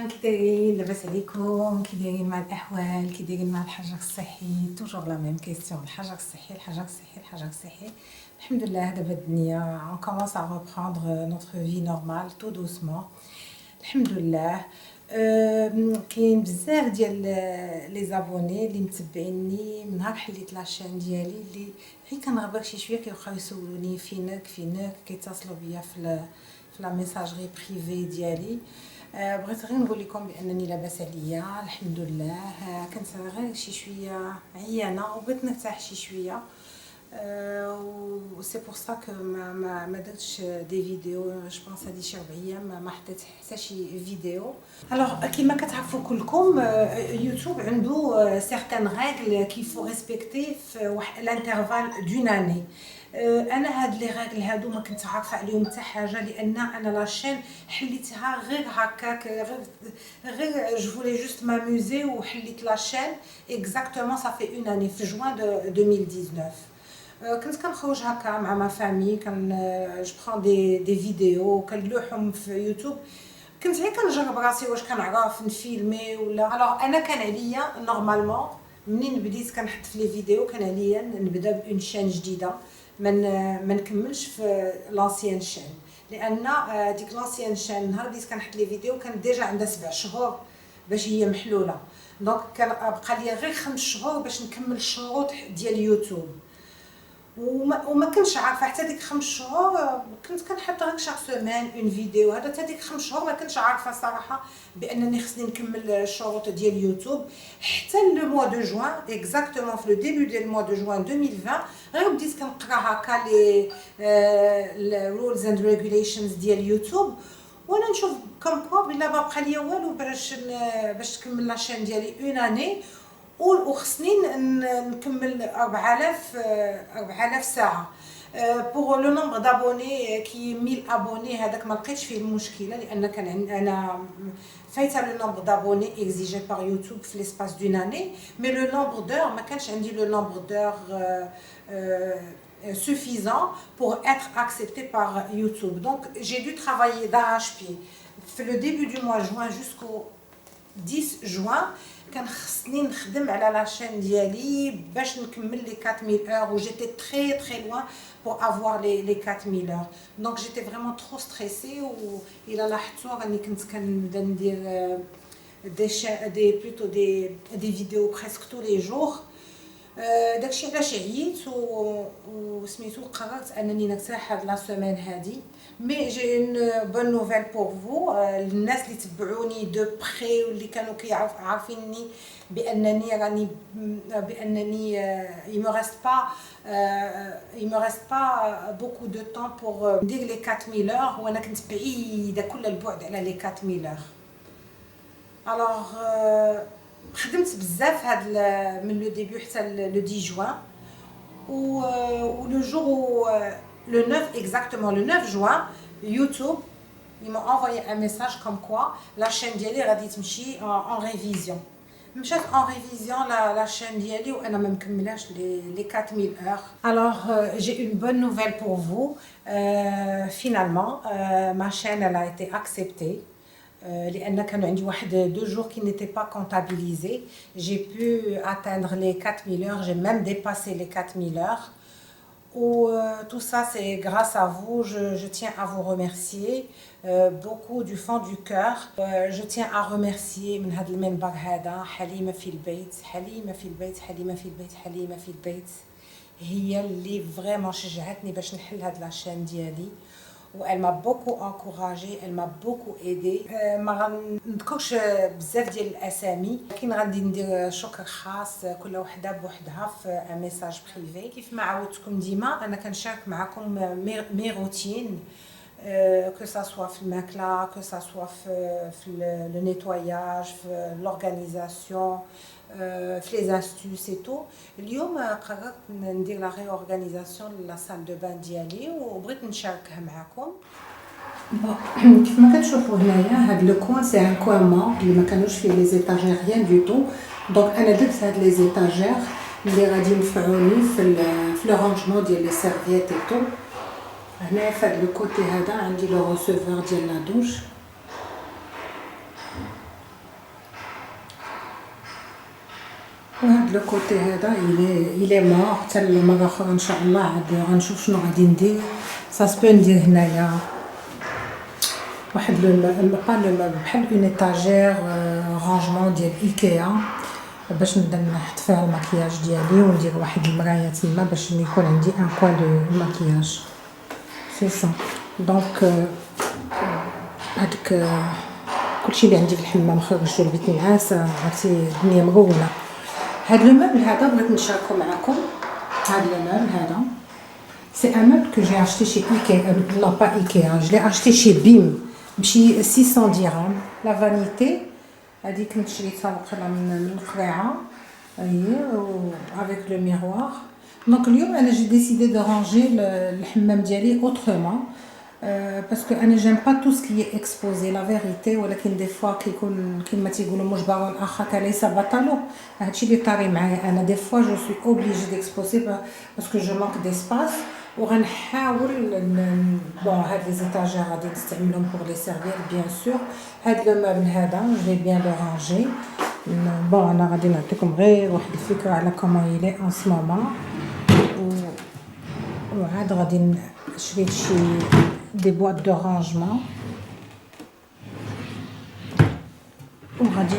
كي دايرين لاباس عليكم كي دايرين مع الاحوال كي دايرين مع الحجر الصحي توجور لا ميم كيسيون الحجر الصحي الحجر الصحي الحجر الصحي الحمد لله دابا الدنيا on commence à reprendre notre vie normale tout doucement الحمد لله كاين بزاف ديال لي زابوني اللي متبعيني من نهار حليت لاشين ديالي اللي غير كنهبط شي شويه كيبقاو يسولوني فينك كيتصلوا بيا في لا ميساجري بريفي ديالي بغيت غير نقول لكم بانني لاباس عليا الحمد لله كنت غير شي شويه عيانه وبغيت نرتاح شي شويه و سي بور سا كو ما درتش دي فيديو جو بونس هادي شي 4 ايام ما حطيت حتى شي فيديو. الوغ كيما كتعرفوا كلكم يوتيوب عنده سيغتان ريغل كيفو ريسبكتي في واحد الانترفال دون اني. انا هاد لي ريغل هادو ما كنت عارفه عليهم حتى حاجه لان انا لاشين حليتها غير هكاك غير جو فولي جوست ماموزي وحليت لاشين اكزاكتومون صافي اون اني في جوان 2019. كنت كنخرج هكا مع ما فامي كان جو برون دي فيديو كنلوحهم في يوتيوب كنت غير كنجرب راسي واش كنعرف نفيلمي ولا. الوغ انا كان عليا نورمالمون منين بديت كنحط في لي فيديو كان عليا نبدا بون شين جديده ما نكملش في لانسيان شين لان ديك لانسيان شين نهار بديت كنحط لي فيديو كان ديجا عندها 7 شهور باش هي محلوله دونك كان بقى لي غير 5 شهور باش نكمل الشروط ديال يوتيوب وما كنتش عارفه حتى ديك 5 شهور كنت كنحط غير شهر سيمين اون فيديو هذا حتى ديك 5 شهور ما كنتش عارفه صراحه بانني خصني نكمل الشروط ديال يوتيوب حتى لو موا دو جوان اكزاكتومون في لو ديبي ديال الموا دو جوان 2020 غير بديت كنقرا هكا لي رولز اند ريغوليشنز ديال يوتيوب وانا نشوف كوم كوا بلا ما بقى ليا والو باش تكمل لاشين ديالي اون اني وخصني نكمل 4000 ساعه. بوغ لو نومبر دابوني كي 1000 ابوني هذاك ما لقيتش فيه المشكله لان كان انا فايته لو نومبر دابوني اكزيجي بار يوتيوب في ليسباس دون اني مي لو نومبر دور ما كانش عندي لو نومبر دور suffisant pour être accepté par YouTube. Donc j'ai dû travailler d'arrache-pied. Le début du mois de juin jusqu'au 10 juin كان خصني نخدم على لاشين ديالي باش نكمل لي 4000 heures و j'étais très très loin pour avoir les 4000 heures. Donc j'étais vraiment trop stressée و الى لاحظتوا راني كنت كنبدا ندير des vidéos presque tous les jours. داكشي علاش عييت وسميتو قررت انني نرتاح هاد لا سيمين هادي. مي جي اون بون نوفيل بور فو الناس اللي تبعوني دو بري واللي كانوا عارفيني بانني il me reste pas beaucoup de temps pour ندير لي 4000 heures وانا كنت بعيده كل البعد على لي 4000 heures. الوغ خدمت بزاف هاد من لو ديبي حتى لو 10 جوان و لو جور le 9 exactement le 9 juin YouTube ils m'ont envoyé un message comme quoi la chaîne ديالي غادي تمشي en révision. مشات en révision la chaîne ديالي وانا ما مكملاش les 4000 heures. Alors j'ai une bonne nouvelle pour vous. Finalement ma chaîne elle a été acceptée. لأن كانوا عندي واحد 2 jours qui n'étaient pas comptabilisés. J'ai pu atteindre les 4000 heures, j'ai même dépassé les 4000 heures. Tout ça c'est grâce à vous, je tiens à vous remercier beaucoup du fond du cœur. Je tiens à remercier من هذا المنبر هذا حليمة في البيت حليمة في البيت حليمة في البيت حليمة في البيت هي اللي فريمون شجعتني باش نحل هاد لاشين ديالي. Elle m'a beaucoup encouragée, elle m'a beaucoup aidée. ما غنذكرش بزاف ديال الاسامي لكن غادي ندير شكر خاص كل وحده بوحدها في ان ميساج بريفي. كيف ما عودتكم ديما انا كنشارك معكم مي روتين que ça soit في الماكله que ça soit في le nettoyage في l'organisation في les astuces et tout. اليوم قررت ندير لا ريورغانيزاسيون لا سال دو بان ديالي وبغيت نشاركها معكم. كيف ما كتشوفوا هنايا هاد لو كوان سي ان كوان مون اللي ما كانوش فيه لي زيتاجير ريان دو تو. دونك انا درت هاد لي زيتاجير اللي غادي ينفعوني في لو رانجمون ديال لي سيرفييت اي تو. هنا في هاد لو كوتي هذا عندي لو ريسيفور ديال لا دوش وهاد لو كوتي هذا الي مور حتى المره الاخرى ان شاء الله عاد غنشوف شنو غادي ندير. ساسبو ندير هنايا واحد بحال اون ايطاجير رانجمون ديال ايكيا باش نبدا نحط فيها الماكياج ديالي، وندير واحد المرايه تما باش يكون عندي ان كوان دو ماكياج. سي سا دونك هاداك كلشي اللي عندي في الحمام خرجته البيت نعاس، عرفتي الدنيا مغوله. هاد لو موبل هذا بغيت نشاركو معكم. هاد لو موبل هذا سي ان موبل que j'ai acheté chez Ikea, non pas Ikea, je l'ai acheté chez BIM بشي 600 درهم. لا فانيتي هادي كنت شريتها وقيلا من القريعه هي افيك لو ميروار. دونك اليوم انا جي ديسيدي دو رانجي الحمام ديالي اوترومون باسكو انا جيم با تو سكي اكسبوزي لا فيريتي، ولكن دي فوا كيكون كيما تيقولوا مجبر اخاك ليس بطل. هادشي اللي طاري معايا انا، دي فوا جو سوي اوبليجي ديكسبوزي باسكو جو مانك ديسباس. وغنحاول بون هاد لي زيتاجير غادي نستعملهم بور لي سيرفير بيان سور. هاد لو موبل هذا جو بيان لو رانجي. بون انا غادي نعطيكم غير واحد الفكره على كومون يلي ان سو مومون، وعاد غادي شريت شي دي بواط دو رانجمون وغادي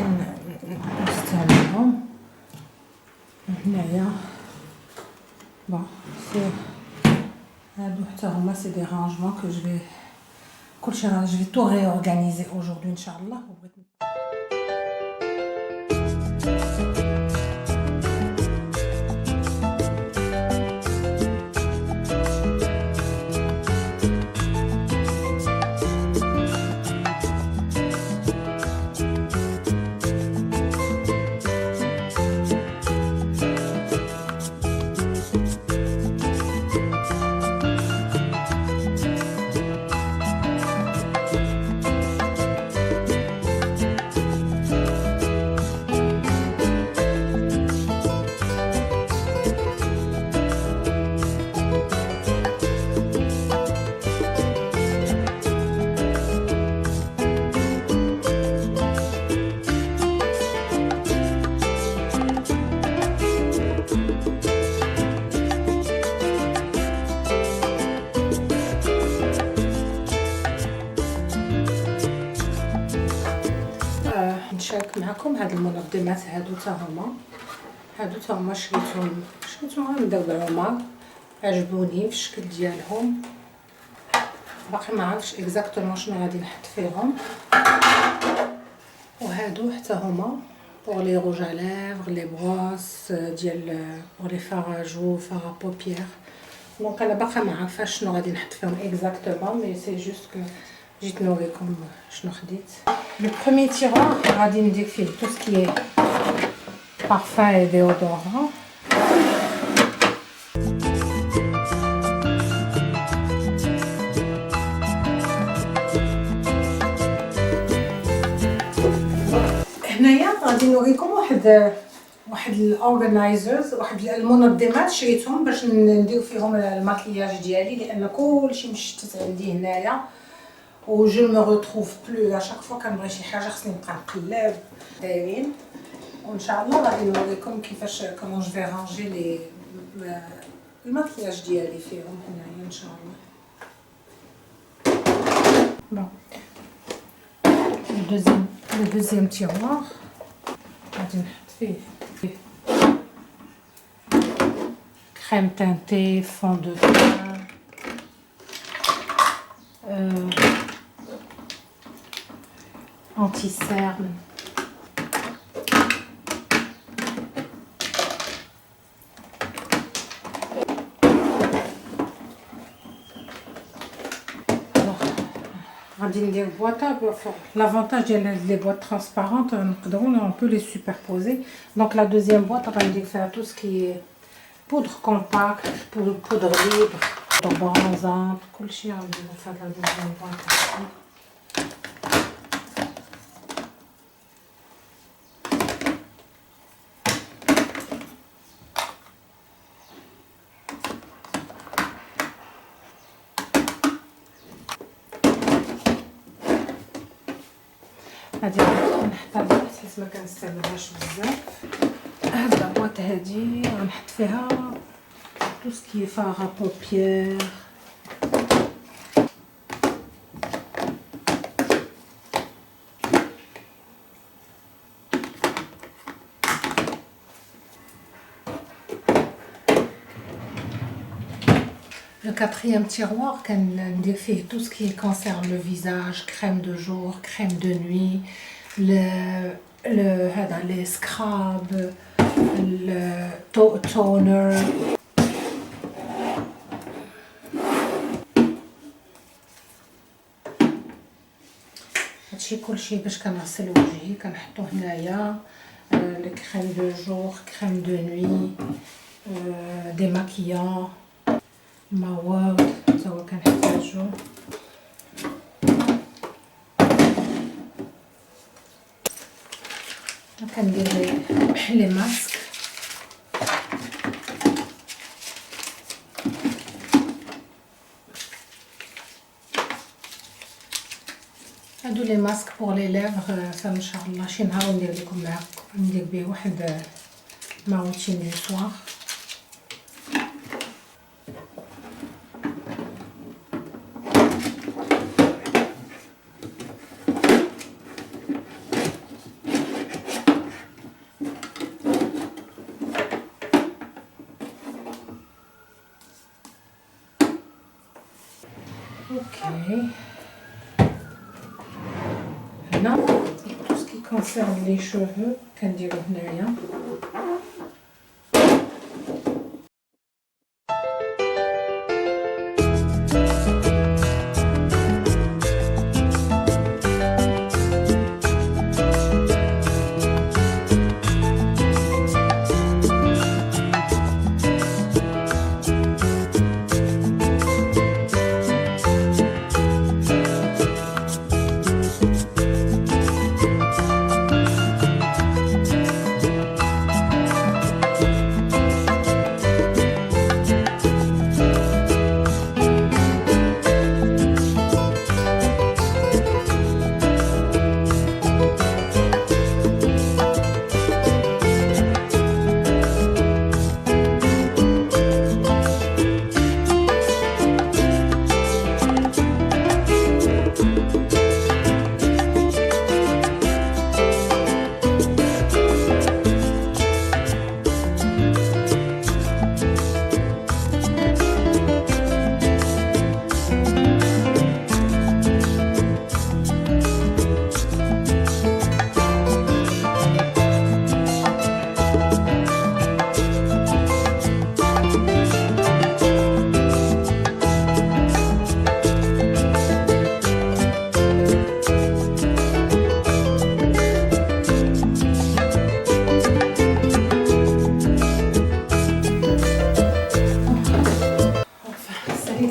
نستعملهم هنايا. بون سي هادو حتى هما سي دي رانجمون كو جو في كلشي جو في تو ريورغانيزي اجوردي ان شاء الله. نشارك معكم هاد المنظمات هادو تا هما شريتهم من عمر، عجبوني في الشكل ديالهم. باقي ما عرفتش اكزاكتومون شنو غادي نحط فيهم. وهادو حتى هما بور لي روج ا ليفر، لي بروس ديال بور لي فاراجو فارا بوبيير. دونك انا باقا ما عارفاش شنو غادي نحط فيهم اكزاكتومون، مي سي جوست كو جيت نوريكم شنو خديت. لو بروميير تيروار غادي ندير فيه تو سكي بارفان اي ديودورون. هنايا غادي نوريكم واحد الاورغنايزرز، واحد المنظمات شريتهم باش ندير فيهم الماكياج ديالي، لان كلشي مشتت عندي هنايا و جو مو روتروف بلو. اشاك فوا كنبغي شي حاجه خصني نبقى نقلب دايرين. وان شاء الله غادي نوريكم كيفاش كومون جو في رانجي لي الماكياج ديالي فيهم هنايا ان شاء الله. بون le deuxième tiroir غادي نحط فيه crème teintée, fond de teint, anti-cerne, غادي ندير بواطه. l'avantage ديال لي بواط ترانسبارونت نقدروا on peut les superposer. donc la deuxième boîte غندير فيها tout ce qui est poudre compacte, poudre libre, poudre bronzante, كلشي غنديرو في هاد la deuxième boîte. هادي نحطها لتحت حيت ما كنستعملهاش بزاف. هاد لابواط هادي غنحط فيها تو سكي فاغ بوبيير. Le quatrième tiroir, كندير فيه tout ce qui concerne le visage, crème de jour, crème de nuit, les scrubs, le toner. هادشي كلشي باش كنغسل وجهي كنحطو هنايا. الكريم دو جور، كريم دو نوي، ديماكيون، مواد تا هو كنحتاجو. كندير لي ماسك. هادو لي ماسك بور لي ليفر، فان شاء الله شي نهار ندير لكم ندير بيه واحد ما روتين دو سوار. اوكي هنا tout ce qui concerne les cheveux كنديرو هنايا.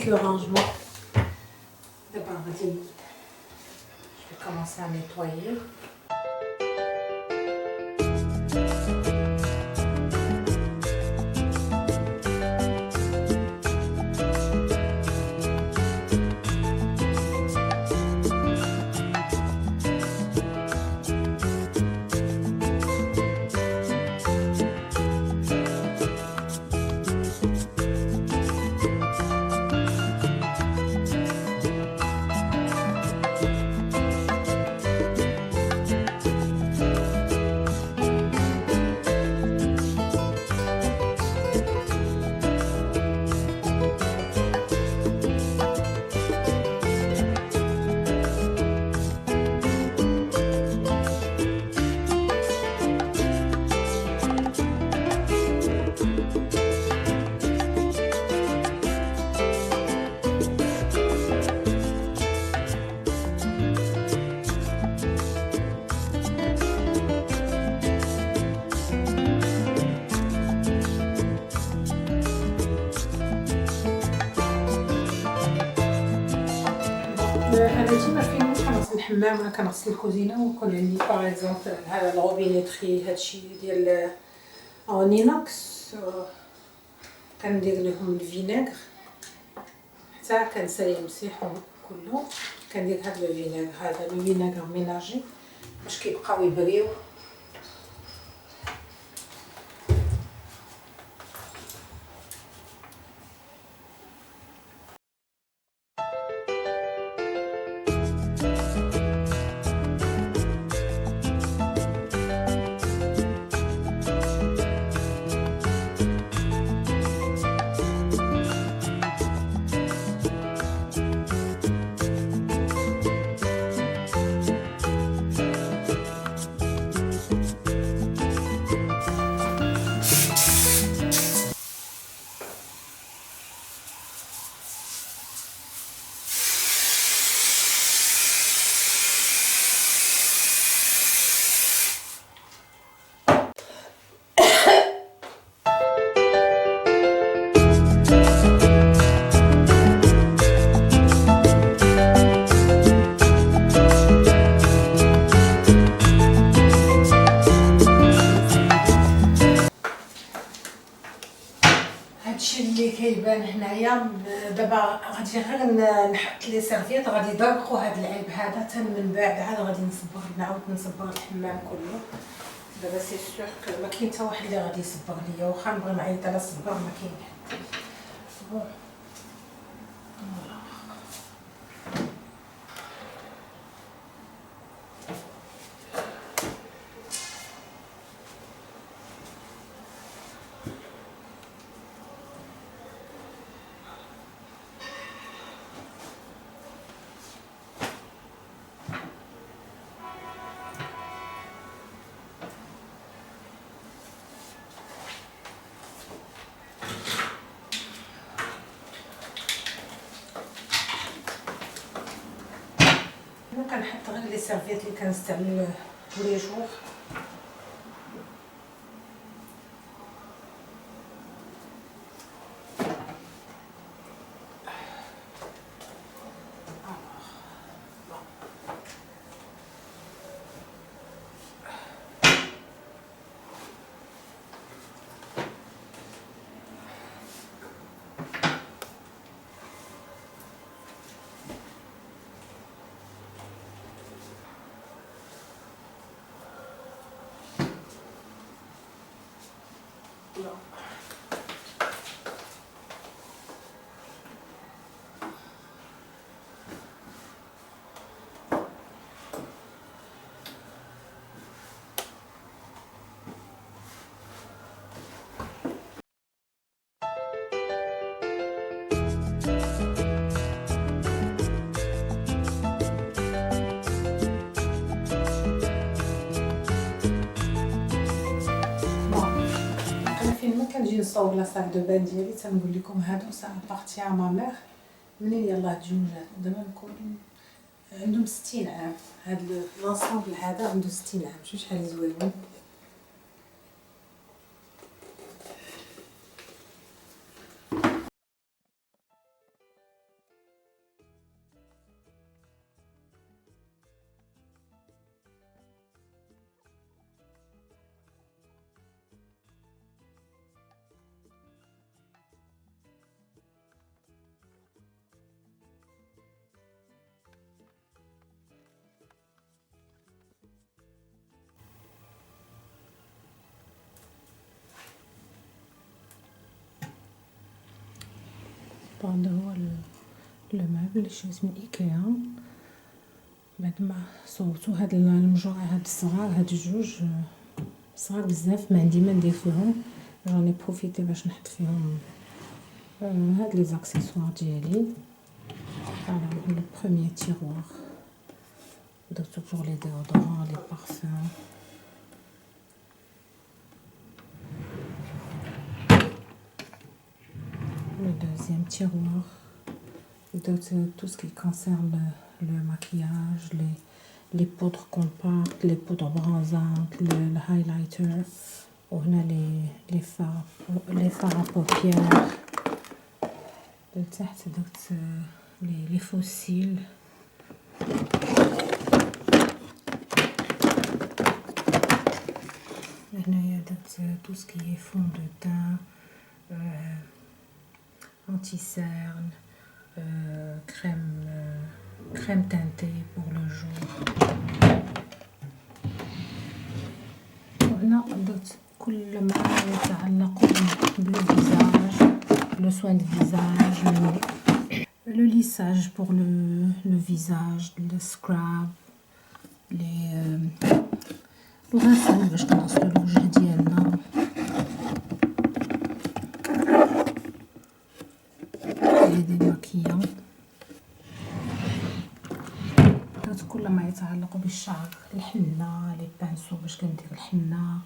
Le rangement. D'abord, je vais commencer à nettoyer. انا ديما فين كنغسل الحمام ولا كنغسل الكوزينه ويكون عندي باغ اكزومبل هذا الروبينيتري هادشي ديال اونينوكس كندير لهم الفينيغر حتى كنسالي نمسحهم كله. كندير هاد الفينيغر هذا الفينيغر ميناجي باش كيبقاو يبريو. دابا غادي غير نحط لي سيرفيط غادي يدرقوا هاد العيب هذا حتى من بعد عاد غادي نعاود نصبغ الحمام كله. دابا سي سور كو ما كاين حتى واحد اللي غادي يصبغ ليا، واخا نبغي نعيط على الصباغ ما كاين حتى. بون كنحط غير لي سيرفيط اللي كنستعمل لي جور. كنجي نصور لا صال دو بان ديالي تنقول لكم هادو سا بارتي ا ما مير منين يلاه تزوجات. دابا نكون عندهم 60 عام، هاد لونسومبل هذا عنده 60 عام. شوف شحال زوينين. هذا هو المابل اللي شريت من ايكيا. بعد ما صوبتو هاد المجوعه هاد الصغار، هاد الجوج صغار بزاف ما عندي ما ندير فيهم، راني بروفيتي باش نحط فيهم هاد لي زاكسيسوار ديالي. فوالا لو بروميير تيروار درتو بور لي ديودورون لي بارفان. Le deuxième tiroir, tout ce qui concerne le maquillage, les poudres compactes, les poudres bronzantes, le highlighter, on a les fards à paupières, les fossiles. Tout ce qui est fond de teint, anti-cerne, crème teintée pour le jour. وهنا درت كل ما يتعلق بالفيزاج، le soin de visage, le lissage pour le visage, le scrub, الغسول باش كنغسلو الوجه ديالنا. ديماكيون درت كل ما يتعلق بالشعر، الحنه، لي بانسو باش كندير الحنه،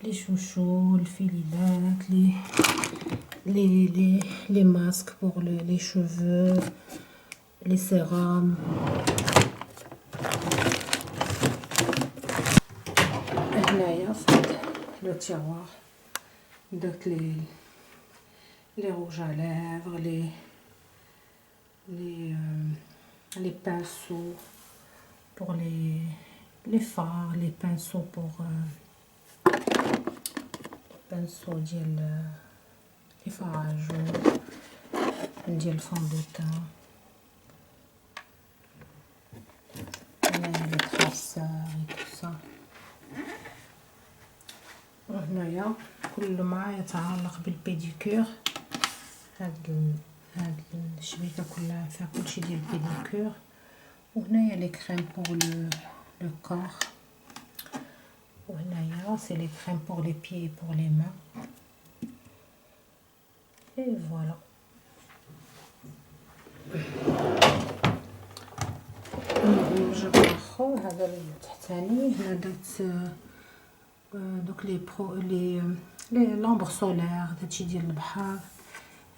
لي شوشو، الفيليلات، لي ماسك بور لي شوفو، لي سيرام. هنايا في لو تيروار درت لي روج à lèvres, les pinceaux pour les fards, les pinceaux pour pinceaux ديال les fards à jour, ندير الفون دو تان. هنايا لي تراسور وكسا. وهنايا كل ما يتعلق بالبيديكور. هاد الشبيكه كلها فيها كلشي ديال البيديكور. وهنايا لي كريم بور لو كور. وهنايا سي لي كريم بور لي بيي بور لي مان. اي فوالا. نجرب اخر هذا التحتاني. هنا درت دوك لي برو لي لامبر سولير داكشي ديال البحر.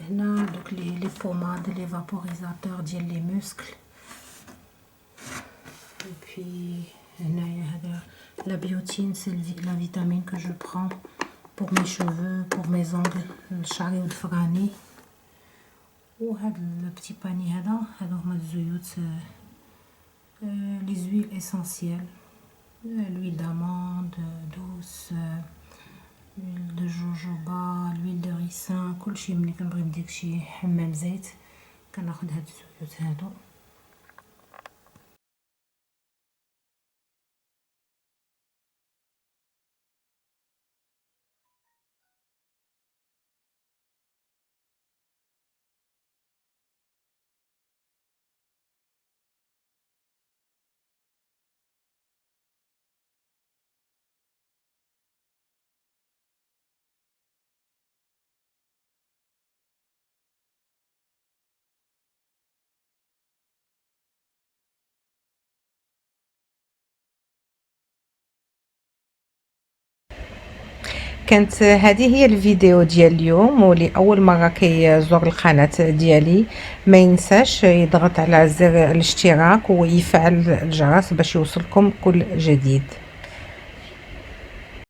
هنا دوك لي بوماد لي فابوريزاتور ديال لي موسكل. بي هنايا هذا لا بيوتين سي لا فيتامين كو جو برون pour mes cheveux, pour mes ongles, شعري والفراني. وهذا البتي باني هذا هما الزيوت لي زويل اسونسيال. l'huile d'amande douce, l'huile de jojoba, l'huile de ricin. كلشي ملي كنبغي ندير شي حمام زيت كناخذ هاد الزيوت هادو. كانت هذه هي الفيديو ديال اليوم، واللي اول مره كيزور القناه ديالي ما ينساش يضغط على زر الاشتراك ويفعل الجرس باش يوصلكم كل جديد.